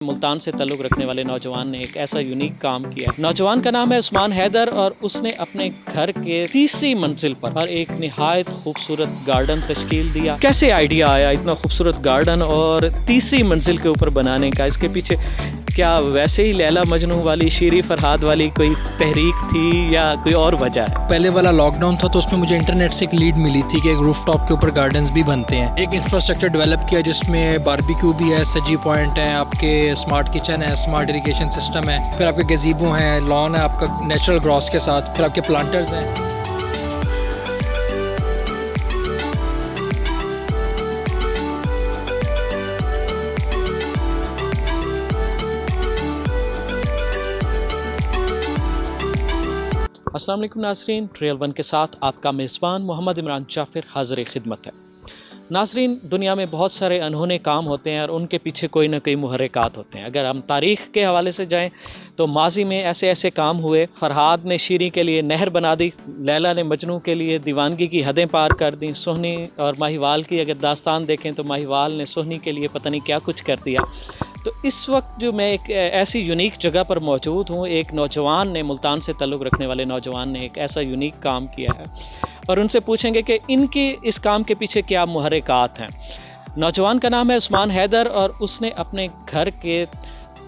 मुल्तान से ताल्लुक़ रखने वाले नौजवान ने एक ऐसा यूनिक काम किया। नौजवान का नाम है उस्मान हैदर और उसने अपने घर के तीसरी मंजिल पर एक निहायत खूबसूरत गार्डन तश्कील दिया। कैसे आइडिया आया इतना खूबसूरत गार्डन और तीसरी मंजिल के ऊपर बनाने का? इसके पीछे क्या वैसे ही लैला मजनू वाली शीरी फरहाद वाली कोई तहरीक थी या कोई और वजह है? पहले वाला लॉकडाउन था तो उसमें मुझे इंटरनेट से एक लीड मिली थी कि एक रूफटॉप के ऊपर गार्डन्स भी बनते हैं। एक इंफ्रास्ट्रक्चर डेवलप किया जिसमें बारबेक्यू भी है, सजी पॉइंट है, आपके स्मार्ट किचन है, स्मार्ट इरिगेशन सिस्टम है, फिर आपके गज़ीबो हैं, लॉन है आपका नेचुरल ग्रॉस के साथ, फिर आपके प्लांटर्स हैं। अस्सलाम वालेकुम नाज़रीन, ट्रेल वन के साथ आपका मेज़बान मोहम्मद इमरान जाफ़िर हाज़िर खिदमत है। नाज़रीन, दुनिया में बहुत सारे अनहोने काम होते हैं और उनके पीछे कोई ना कोई मुहर्रिकात होते हैं। अगर हम तारीख़ के हवाले से जाएं तो माजी में ऐसे ऐसे काम हुए। फरहाद ने शीरी के लिए नहर बना दी, लैला ने मजनू के लिए दीवानगी की हदें पार कर दी, सोहनी और माहीवाल की अगर दास्तान देखें तो माहीवाल ने सोहनी के लिए पता नहीं क्या कुछ कर दिया। तो इस वक्त जो मैं एक ऐसी यूनिक जगह पर मौजूद हूँ, एक नौजवान ने, मुल्तान से ताल्लुक़ रखने वाले नौजवान ने एक ऐसा यूनिक काम किया है और उनसे पूछेंगे कि इनके इस काम के पीछे क्या मुहर्रिकात हैं। नौजवान का नाम है उस्मान हैदर और उसने अपने घर के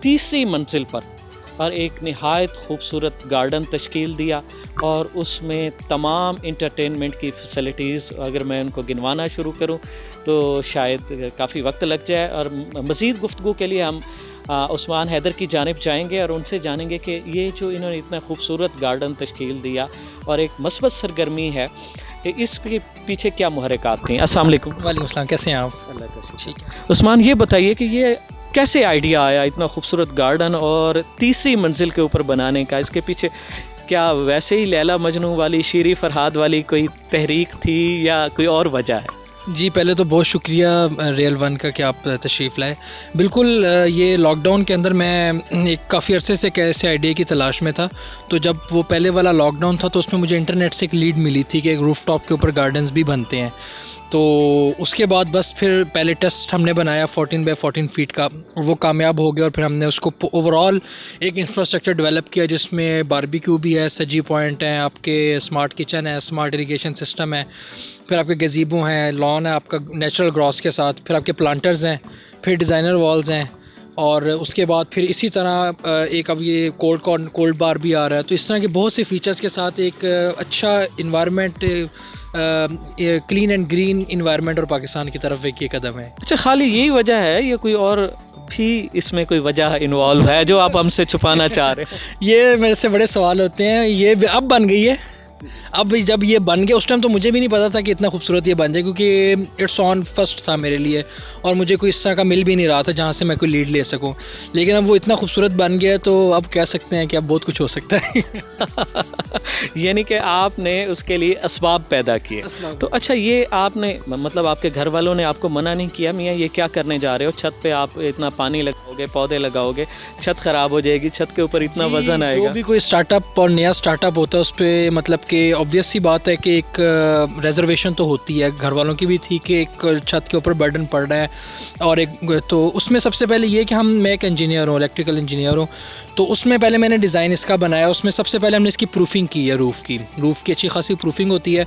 तीसरी मंजिल पर एक निहायत खूबसूरत गार्डन तश्कील दिया और उसमें तमाम इंटरटेनमेंट की फैसिलिटीज़, अगर मैं उनको गिनवाना शुरू करूं तो शायद काफ़ी वक्त लग जाए। और मज़ीद गुफ्तगू के लिए हम उस्मान हैदर की जानिब जाएंगे और उनसे जानेंगे कि ये जो इन्होंने इतना खूबसूरत गार्डन तश्कील दिया और एक मस्बत सरगर्मी है, इसके पीछे क्या मुहर्रिकात थी। अस्सलाम वालेकुम। वालेकुम अस्सलाम, कैसे हैं आप? अल्लाह का ठीक है। उस्मान, ये बताइए कि ये कैसे आइडिया आया इतना खूबसूरत गार्डन और तीसरी मंजिल के ऊपर बनाने का? इसके पीछे क्या वैसे ही लैला मजनू वाली शीरी फरहाद वाली कोई तहरीक थी या कोई और वजह है? जी, पहले तो बहुत शुक्रिया रियल वन का कि आप तशरीफ़ लाए। बिल्कुल, ये लॉकडाउन के अंदर मैं एक काफ़ी अरसे से कैसे आइडिया की तलाश में था। तो जब वो पहले वाला लॉकडाउन था तो उसमें मुझे इंटरनेट से एक लीड मिली थी कि एक रूफटॉप के ऊपर गार्डन्स भी बनते हैं। तो उसके बाद बस फिर पहले टेस्ट हमने बनाया 14 बाई 14 फीट का, वो कामयाब हो गया और फिर हमने उसको ओवरऑल एक इंफ्रास्ट्रक्चर डेवलप किया जिसमें बारबेक्यू भी है, सजी पॉइंट हैं, आपके स्मार्ट किचन है, स्मार्ट इरिगेशन सिस्टम है, फिर आपके गज़ीबो हैं, लॉन है आपका नेचुरल ग्रॉस के साथ, फिर आपके प्लांटर्स हैं, फिर डिज़ाइनर वॉल्स हैं और उसके बाद फिर इसी तरह एक अब ये कोल्ड बार भी आ रहा है। तो इस तरह के बहुत से फीचर्स के साथ एक अच्छा environment, clean and green environment और पाकिस्तान की तरफ एक ये कदम है। अच्छा, खाली यही वजह है या कोई और भी इसमें कोई वजह इन्वॉल्व है जो आप हमसे छुपाना चाह रहे हैं? ये मेरे से बड़े सवाल होते हैं। ये अब बन गई है। अब जब ये बन गया, उस टाइम तो मुझे भी नहीं पता था कि इतना खूबसूरत ये बन जाए, क्योंकि इट्स ऑन फर्स्ट था मेरे लिए और मुझे कोई इस तरह का मिल भी नहीं रहा था जहाँ से मैं कोई लीड ले सकूँ। लेकिन अब वो इतना खूबसूरत बन गया तो अब कह सकते हैं कि अब बहुत कुछ हो सकता है। यानी कि आपने उसके लिए असबाब पैदा किए। तो अच्छा, ये आपने मतलब आपके घर वालों ने आपको मना नहीं किया, मियाँ ये क्या करने जा रहे हो, छत पे आप इतना पानी लगाओगे, पौधे लगाओगे, छत ख़राब हो जाएगी, छत के ऊपर इतना वज़न आएगा? जो भी कोई स्टार्टअप और नया स्टार्टअप होता है उस पर मतलब कि ऑब्वियस सी बात है कि एक रिजर्वेशन तो होती है। घर वालों की भी थी कि एक छत के ऊपर बर्डन पड़ रहा है और एक तो उसमें सबसे पहले ये कि मैं एक इंजीनियर हूँ, इलेक्ट्रिकल इंजीनियर हूँ, तो उसमें पहले मैंने डिज़ाइन इसका बनाया। उसमें सबसे पहले हमने इसकी प्रूफिंग की है, रूफ़ की अच्छी खासी प्रूफिंग होती है।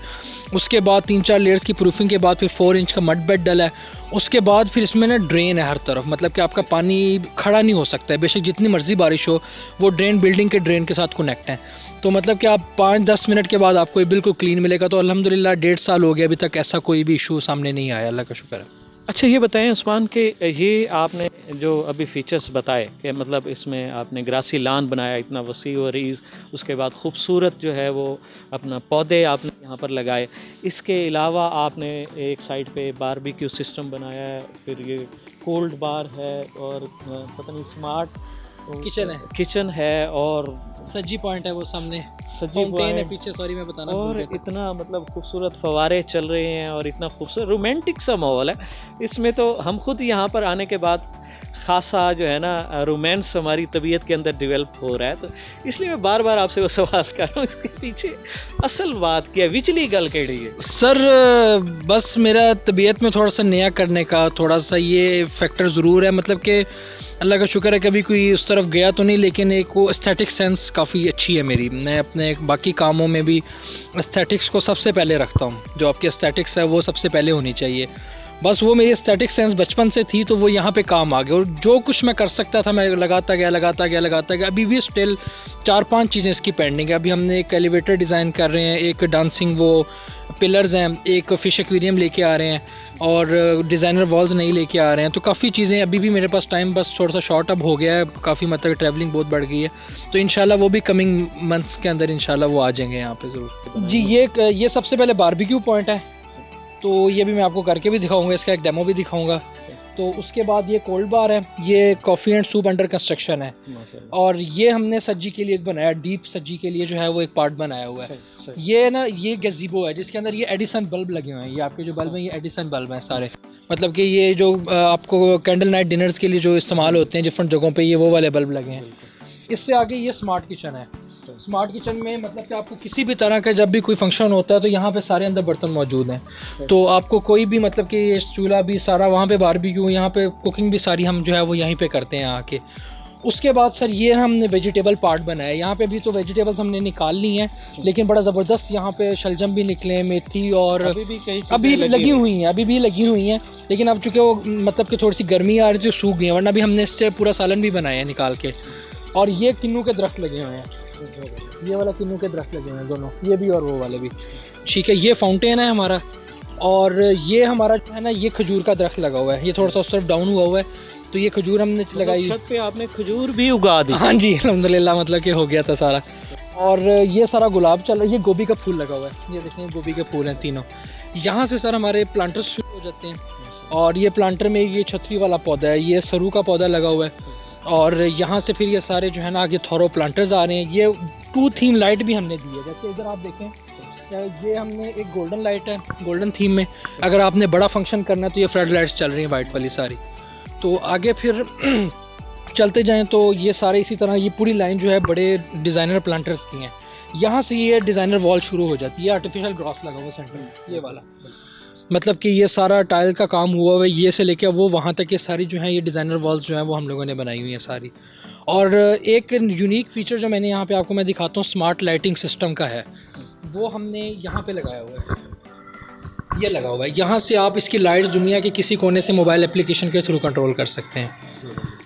उसके बाद 3-4 लेयर्स की प्रूफिंग के बाद फिर 4 इंच का मड बेड डला है। उसके बाद फिर इसमें ना ड्रेन है हर तरफ, मतलब कि आपका पानी खड़ा नहीं हो सकता है, बेशक जितनी मर्जी बारिश हो, वो ड्रेन बिल्डिंग के ड्रेन के साथ कनेक्ट है। तो मतलब कि आप 5-10 मिनट के बाद आपको बिल्कुल क्लीन मिलेगा। तो अल्हम्दुलिल्लाह 1.5 साल हो गया, अभी तक ऐसा कोई भी इशू सामने नहीं आया, अल्लाह का शुक्र है। अच्छा, ये बताएं उस्मान कि ये आपने जो अभी फ़ीचर्स बताए कि मतलब इसमें आपने ग्रासी लान बनाया इतना वसी और उसके बाद ख़ूबसूरत जो है वो अपना पौधे आपने यहाँ पर लगाए, इसके अलावा आपने एक साइड पे बारबेक्यू सिस्टम बनाया है, फिर ये कोल्ड बार है और पता नहीं स्मार्ट किचन है और सजी पॉइंट है वो सामने, सजी पॉइंट है पीछे, सॉरी मैं बताना और इतना मतलब खूबसूरत फवारे चल रहे हैं और इतना खूबसूरत रोमांटिक सा माहौल है इसमें। तो हम खुद यहाँ पर आने के बाद खासा जो है ना रोमांस हमारी तबीयत के अंदर डेवलप हो रहा है। तो इसलिए मैं बार बार आपसे वो सवाल कर रहा हूँ, इसके पीछे असल बात क्या है, विचली गल केड़ी है? सर बस मेरा तबीयत में थोड़ा सा नया करने का थोड़ा सा ये फैक्टर ज़रूर है, मतलब कि अल्लाह का शुक्र है कभी कोई उस तरफ गया तो नहीं, लेकिन एक वो एस्थेटिक सेंस काफ़ी अच्छी है मेरी। मैं अपने बाकी कामों में भी एस्थेटिक्स को सबसे पहले रखता हूँ। जो आपकी एस्थेटिक्स है वो सबसे पहले होनी चाहिए। बस वो मेरी एस्थेटिक सेंस बचपन से थी, तो वो यहाँ पे काम आ गया और जो कुछ मैं कर सकता था मैं लगाता गया। अभी भी स्टिल 4-5 चीज़ें इसकी पेंडिंग है। अभी हमने एक एलिवेटर डिज़ाइन कर रहे हैं, एक डांसिंग वो पिलर्स हैं, एक फ़िश एक्वेरियम लेके आ रहे हैं और डिज़ाइनर वॉल्स नहीं लेके आ रहे हैं। तो काफ़ी चीज़ें अभी भी मेरे पास टाइम बस थोड़ा सा शॉर्ट अप हो गया है, काफ़ी मतलब ट्रैवलिंग बहुत बढ़ गई है। तो इंशाल्लाह वो भी कमिंग मंथ्स के अंदर इंशाल्लाह वो आ जाएंगे यहाँ पे ज़रूर। जी ये सबसे पहले बारबेक्यू पॉइंट है, तो ये भी मैं आपको करके भी दिखाऊंगा, इसका एक डेमो भी दिखाऊंगा। तो उसके बाद ये कोल्ड बार है, ये coffee and soup under construction है और ये हमने सज्जी के लिए एक बनाया, डीप सज्जी के लिए जो है वो एक पार्ट बनाया हुआ है। ये ना ये गज़ीबो है जिसके अंदर ये एडिसन बल्ब लगे हुए हैं। ये आपके जो बल्ब हैं ये एडिसन बल्ब हैं सारे, मतलब कि ये जो आपको कैंडल नाइट डिनर्स के लिए जो इस्तेमाल होते हैं डिफरेंट जगहों पर, ये वो वाले बल्ब लगे हैं। इससे आगे ये स्मार्ट किचन है। स्मार्ट किचन में मतलब कि आपको किसी भी तरह का जब भी कोई फंक्शन होता है तो यहाँ पे सारे अंदर बर्तन मौजूद हैं। तो आपको कोई भी मतलब कि चूल्हा भी सारा वहाँ पे, बारबेक्यू यहाँ पे, कुकिंग भी सारी हम जो है वो यहीं पे करते हैं आके। उसके बाद सर ये हमने वेजिटेबल पार्ट बनाया है। यहाँ पे भी तो वेजिटेबल्स हमने निकाल ली हैं, लेकिन बड़ा ज़बरदस्त यहाँ पे शलजम भी निकले, मेथी और अभी लगी हुई हैं। लेकिन अब चूँकि वो मतलब कि थोड़ी सी गर्मी आ रही थी, सूख गई हैं, वरना भी हमने इससे पूरा सालन भी बनाया है निकाल के। और ये किन्नू के दरख्त लगे हुए हैं, ये वाला किन्नू के दरख्त लगे हुए हैं दोनों, ये भी और वो वाले भी। ठीक है, ये फाउंटेन है हमारा और ये हमारा जो है ना ये खजूर का दरख्त लगा हुआ है। ये थोड़ा सा उस तरफ डाउन हुआ है, तो ये खजूर हमने लगाई। छत पे आपने खजूर भी उगा दी? हाँ जी, अल्हम्दुलिल्लाह, मतलब कि हो गया था सारा। और ये सारा गुलाब चल रहा है, ये गोभी का फूल लगा हुआ है। ये देखें गोभी के फूल हैं तीनों। यहाँ से सर हमारे प्लांटर्स शुरू हो जाते हैं और ये प्लांटर में ये छतरी वाला पौधा है, ये सरू का पौधा लगा हुआ है और यहाँ से फिर ये सारे जो है ना आगे थोरो प्लांटर्स आ रहे हैं। ये 2 थीम लाइट भी हमने दी है, जैसे इधर आप देखें ये हमने एक गोल्डन लाइट है, गोल्डन थीम में। अगर आपने बड़ा फंक्शन करना है तो ये फ्लड लाइट्स चल रही हैं वाइट वाली सारी। तो आगे फिर चलते जाएं तो ये सारे इसी तरह ये पूरी लाइन जो है बड़े डिज़ाइनर प्लांटर्स की हैं। यहाँ से ये डिज़ाइनर वॉल शुरू हो जाती है, आर्टिफिशियल ग्रास लगा हुआ सेंटर में ये वाला, मतलब कि ये सारा टाइल का काम हुआ हुआ है, ये से लेकर वो वहाँ तक ये सारी जो है ये डिज़ाइनर वॉल्स जो हैं वो हम लोगों ने बनाई हुई हैं सारी। और एक यूनिक फ़ीचर जो मैंने यहाँ पे आपको मैं दिखाता हूँ, स्मार्ट लाइटिंग सिस्टम का है, वो हमने यहाँ पे लगाया हुआ है। ये लगा हुआ है, यहाँ से आप इसकी लाइट्स दुनिया के किसी कोने से मोबाइल एप्लीकेशन के थ्रू कंट्रोल कर सकते हैं,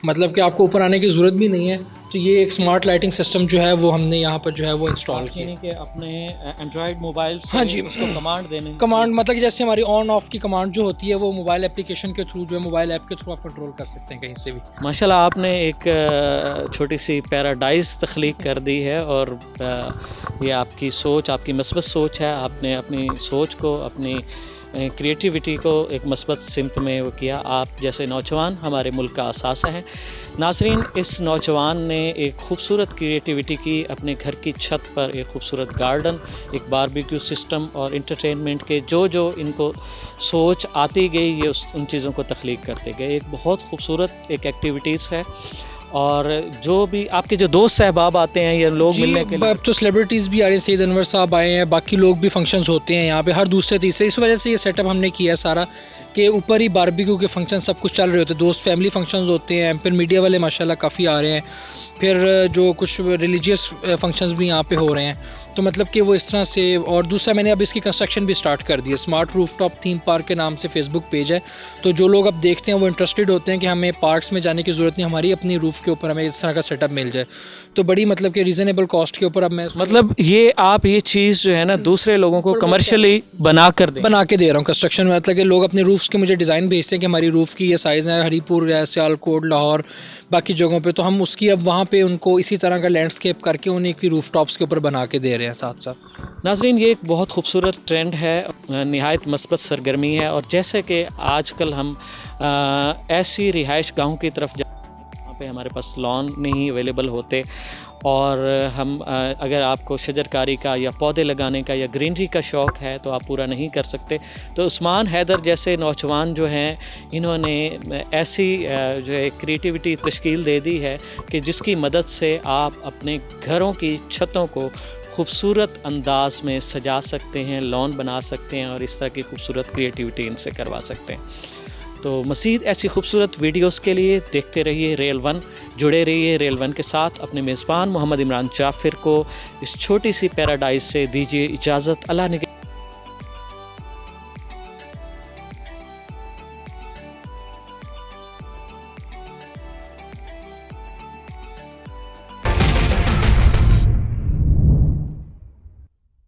मतलब कि आपको ऊपर आने की ज़रूरत भी नहीं है। तो ये एक स्मार्ट लाइटिंग सिस्टम जो है वो हमने यहाँ पर जो है वो इंस्टॉल किया है कि अपने एंड्रॉयड मोबाइल से हाँ जी उसको कमांड देने, कमांड मतलब कि जैसे हमारी ऑन ऑफ की कमांड जो होती है वो मोबाइल एप्लीकेशन के थ्रू जो है मोबाइल ऐप के थ्रू आप कंट्रोल कर सकते हैं कहीं से भी। माशाल्लाह आपने एक छोटी सी पैराडाइज तख्लीक कर दी है और ये आपकी सोच, आपकी मस्बत सोच है। आपने अपनी सोच को, अपनी क्रिएटिविटी को एक मस्बत सिमत में वो किया। आप जैसे नौजवान हमारे मुल्क का असासा हैं। नाज़रीन, इस नौजवान ने एक खूबसूरत क्रिएटिविटी की, अपने घर की छत पर एक खूबसूरत गार्डन, एक बारबेक्यू सिस्टम और इंटरटेनमेंट के जो इनको सोच आती गई ये उन चीज़ों को तख्लीक करते गए। एक बहुत खूबसूरत एक एक्टिविटीज़ है और जो भी आपके जो दोस्त सहबाब आते हैं ये लोग मिलने के लिए, अब तो सेलिब्रिटीज़ भी आ रहे हैं, सईद अनवर साहब आए हैं, बाकी लोग भी फंक्शंस होते हैं यहाँ पे हर दूसरे तीसरे। इस वजह से ये सेटअप हमने किया है सारा कि ऊपर ही बारबेक्यू के फंक्शन सब कुछ चल रहे होते हैं, दोस्त फैमिली फंक्शंस होते हैं, फिर मीडिया वाले माशाल्लाह काफ़ी आ रहे हैं, फिर जो कुछ रिलीजियस फंक्शंस भी यहाँ पे हो रहे हैं। तो मतलब कि वो इस तरह से। और दूसरा मैंने अब इसकी कंस्ट्रक्शन भी स्टार्ट कर दी है, स्मार्ट रूफटॉप थीम पार्क के नाम से फेसबुक पेज है। तो जो लोग अब देखते हैं वो इंटरेस्टेड होते हैं कि हमें पार्क्स में जाने की ज़रूरत नहीं, हमारी अपनी रूफ़ के ऊपर हमें इस तरह का सेटअप मिल जाए। तो बड़ी मतलब कि रीज़नेबल कॉस्ट के ऊपर अब मैं मतलब ये आप ये चीज़ जो है ना दूसरे लोगों को कमर्शियली बना के दे रहा हूँ कंस्ट्रक्शन में। मतलब कि लोग अपने रूफ्स के मुझे डिज़ाइन भेजते हैं कि हमारी रूफ़ की ये साइज़ है, हरीपुर है, सियालकोट, लाहौर, बाकी जगहों पे। तो हम उसकी अब वहाँ पे उनको इसी तरह का लैंडस्केप करके उन्हीं की रूफ टॉप्स के ऊपर बना के दे रहे हैं साथ साथ। नाज़रीन, ये एक बहुत खूबसूरत ट्रेंड है, निहायत मस्बत सरगर्मी है। और जैसे कि आजकल हम ऐसी रिहाइश गाहों की तरफ जहाँ पे हमारे पास लॉन नहीं अवेलेबल होते और हम अगर आपको शजरकारी का या पौधे लगाने का या ग्रीनरी का शौक़ है तो आप पूरा नहीं कर सकते, तो उस्मान हैदर जैसे नौजवान जो हैं इन्होंने ऐसी जो है क्रिएटिविटी तश्कील दे दी है कि जिसकी मदद से आप अपने घरों की छतों को खूबसूरत अंदाज में सजा सकते हैं, लॉन बना सकते हैं और इस तरह की खूबसूरत क्रिएटिविटी इनसे करवा सकते हैं। तो मज़ीद ऐसी खूबसूरत वीडियोस के लिए देखते रहिए रेल वन, जुड़े रहिए रेल वन के साथ। अपने मेज़बान मोहम्मद इमरान जाफ़िर को इस छोटी सी पैराडाइज से दीजिए इजाज़त। अल्लाह ने